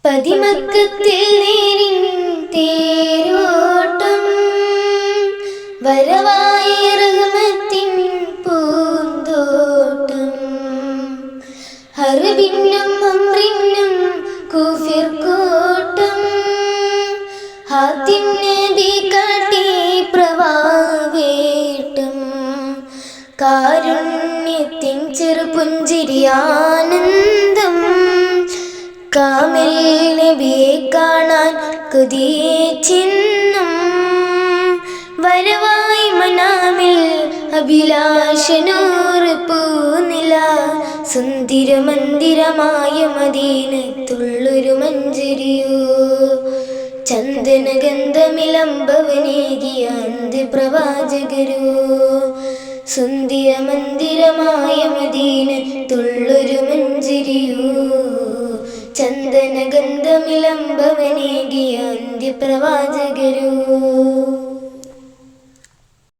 പതിമക്കത്തിൽ നേരിൻ തേരോട്ടം വരവായി റഹ്മത്തിൻ പൂന്തോട്ടം ഹർബിന്നും അംറിന്നും കുഫിർ കോട്ടം ഹാത്തിം നബി കാട്ടി പ്രവാവേട്ടം കാരുണ്യത്തിൻ ചെറുപുഞ്ചിരിയാനന്ദം കാമിൽ നബിയെ കാണാൻ കൊതിച്ചെന്നും വരവായി മനാമിൽ അഭിലാഷനൂർ പൂനില സുന്ദര മന്ദിരമായ മദീനത്തുള്ളൊരു മഞ്ചരിയോ ചന്ദനഗന്ധമിലംബവനേകിയ അന്ത്യപ്രവാചകരോ സുന്ദര മന്ദിരമായ മദീനത്തുള്ളൊരു മഞ്ചരിയോ ചന്ദനഗന്ധമിലംബവനേകിയ അന്ത്യപ്രവാചകരോ